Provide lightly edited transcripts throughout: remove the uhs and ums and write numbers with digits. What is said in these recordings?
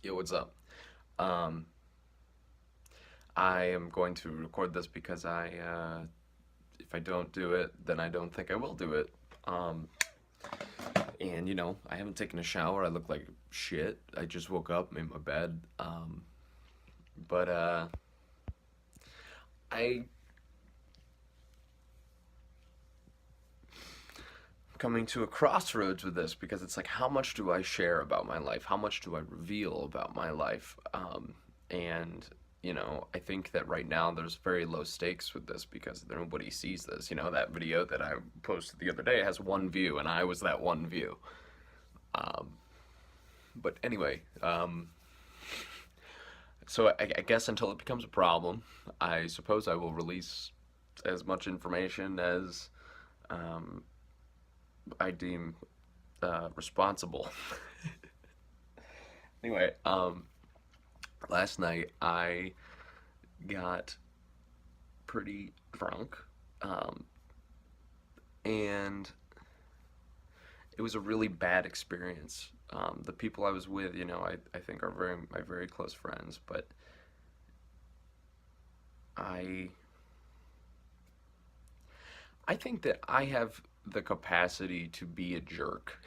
Yo, what's up? Um, I am going to record this because if I don't do it, then I don't think I will do it. Um, and I haven't taken a shower. I look like shit. I just woke up, made my bed. But I coming to a crossroads with this because it's like, how much do I share about my life? How much do I reveal about my life? And I think that right now there's very low stakes with this because nobody sees this. That video that I posted the other day has one view, and I was that one view. Um, but anyway, so I guess until it becomes a problem, I suppose I will release as much information as um, I deem responsible. Anyway, last night I got pretty drunk, um, and it was a really bad experience. The people I was with, I think are my very close friends, but I I think that I have the capacity to be a jerk.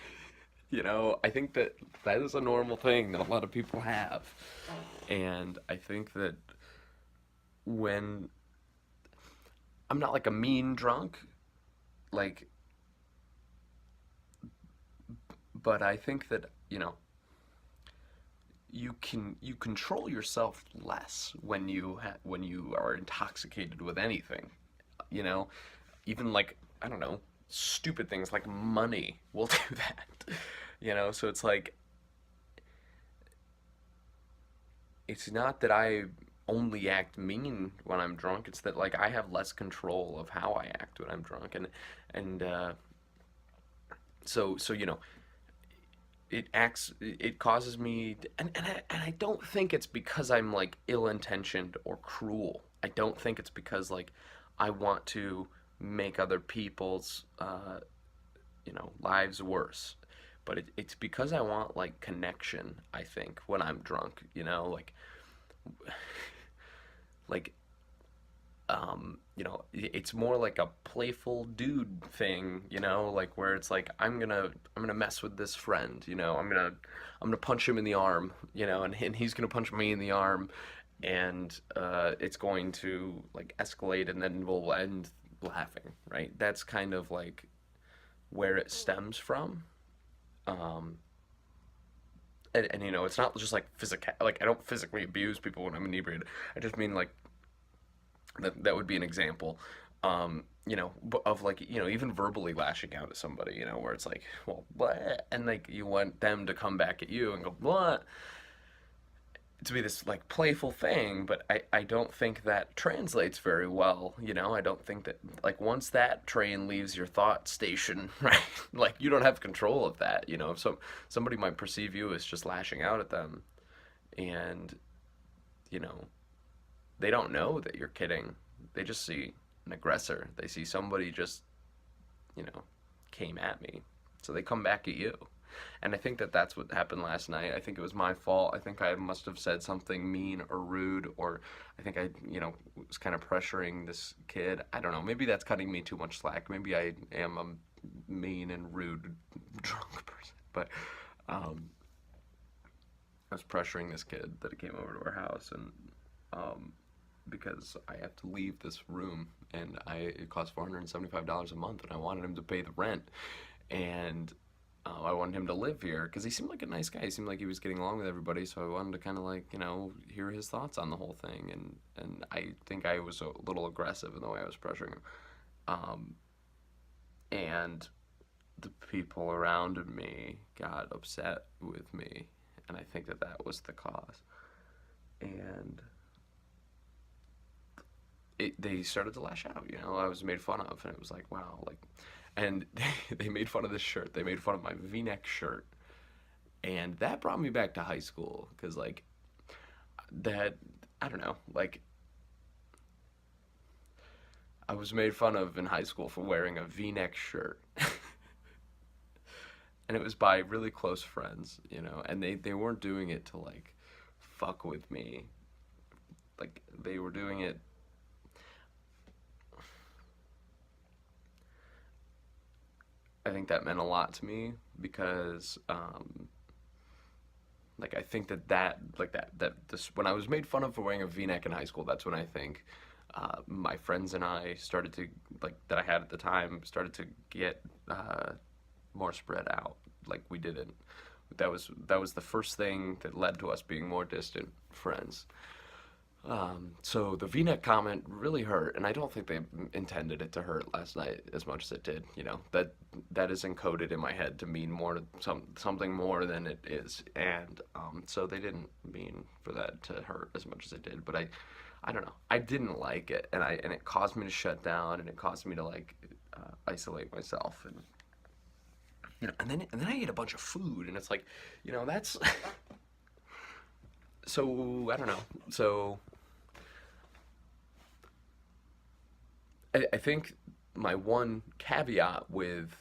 I think that that is a normal thing that a lot of people have. And I think that when I'm not like a mean drunk, like, but I think that, you control yourself less when you are intoxicated with anything. You know, even like, I don't know, stupid things like money will do that. So it's like, it's not that I only act mean when I'm drunk. It's that like I have less control of how I act when I'm drunk, and so it causes me, and I don't think it's because I'm like ill-intentioned or cruel. I don't think it's because like I want to make other people's lives worse. But it's because I want like connection, I think, when I'm drunk, like it's more like a playful dude thing, like where it's like I'm gonna mess with this friend, I'm gonna punch him in the arm, and he's gonna punch me in the arm, and it's going to like escalate, and then we'll end laughing, right? That's kind of like where it stems from. Um, and it's not just like physical. Like I don't physically abuse people when I'm inebriated. I just mean like that would be an example. Of like even verbally lashing out at somebody. Where it's like, well, what, and like you want them to come back at you and go what, to be this like playful thing, but I don't think that translates very well. I don't think that like once that train leaves your thought station, right? Like you don't have control of that. If somebody might perceive you as just lashing out at them, and you know they don't know that you're kidding. They just see an aggressor. They see somebody just you know came at me, so they come back at you. And I think that that's what happened last night. I think it was my fault. I think I must have said something mean or rude, or I think I, was kind of pressuring this kid. I don't know. Maybe that's cutting me too much slack. Maybe I am a mean and rude drunk person. But um, I was pressuring this kid that came over to our house, and um, because I have to leave this room, and it costs $475 a month, and I wanted him to pay the rent, and I wanted him to live here because he seemed like a nice guy. He seemed like he was getting along with everybody, so I wanted to kind of like hear his thoughts on the whole thing, and I think I was a little aggressive in the way I was pressuring him, um, and the people around me got upset with me, and I think that that was the cause, and they started to lash out. I was made fun of, and it was like, wow, like, and they made fun of this shirt. They made fun of my V-neck shirt, and that brought me back to high school because like that, I don't know, like I was made fun of in high school for wearing a V-neck shirt, and it was by really close friends, and they weren't doing it to like fuck with me. Like they were doing it. I think that meant a lot to me because like I think that this when I was made fun of for wearing a V-neck in high school, that's when I think my friends and I started to like that I had at the time started to get more spread out. Like we didn't. That was the first thing that led to us being more distant friends. So the V-neck comment really hurt, and I don't think they intended it to hurt last night as much as it did. That is encoded in my head to mean something more than it is, and so they didn't mean for that to hurt as much as it did. But I don't know. I didn't like it, and it caused me to shut down, and it caused me to like isolate myself, and and then I ate a bunch of food, and it's like, that's so I don't know. So I think my one caveat with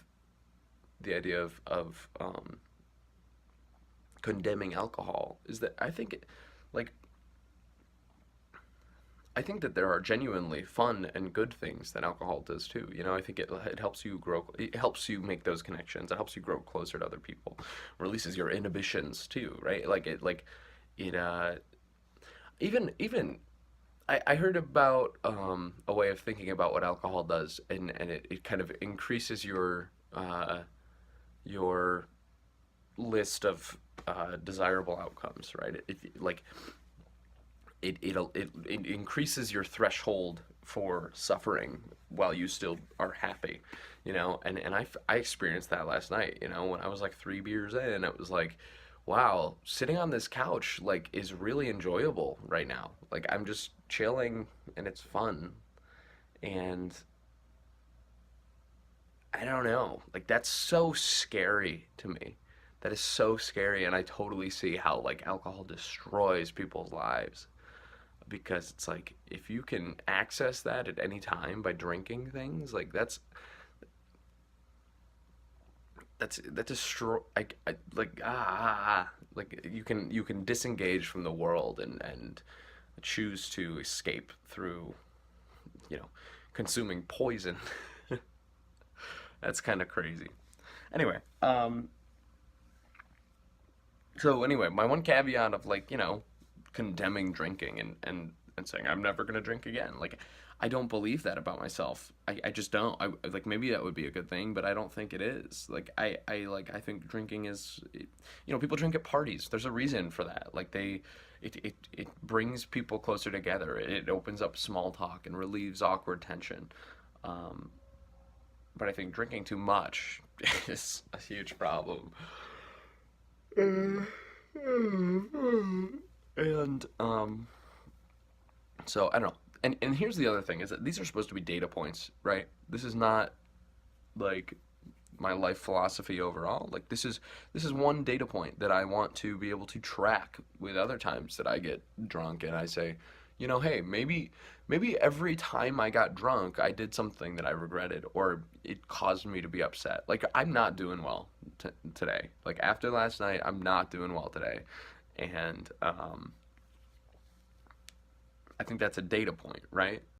the idea of condemning alcohol is that like I think that there are genuinely fun and good things that alcohol does too. I think it helps you grow. It helps you make those connections. It helps you grow closer to other people. Releases your inhibitions too, right? It even I heard about a way of thinking about what alcohol does, and it kind of increases your list of desirable outcomes, right? It increases your threshold for suffering while you still are happy, and I experienced that last night, when I was like 3 beers in, it was like, wow, sitting on this couch like is really enjoyable right now. Like I'm just chilling and it's fun. And I don't know. Like that's so scary to me. That is so scary, and I totally see how like alcohol destroys people's lives because it's like if you can access that at any time by drinking things, like that destroy like you can disengage from the world and choose to escape through you know consuming poison. That's kind of crazy. Anyway, so anyway, my one caveat of like condemning drinking and saying I'm never gonna drink again, like I don't believe that about myself. I just don't. Like maybe that would be a good thing, but I don't think it is. Like I think drinking is, people drink at parties. There's a reason for that. Like it brings people closer together. It opens up small talk and relieves awkward tension. Um, but I think drinking too much is a huge problem. And so I don't know. And here's the other thing is that these are supposed to be data points, right? This is not like my life philosophy overall. Like this is one data point that I want to be able to track with other times that I get drunk and I say, hey, maybe every time I got drunk, I did something that I regretted or it caused me to be upset. Like I'm not doing well today. Like after last night, I'm not doing well today. And I think that's a data point, right?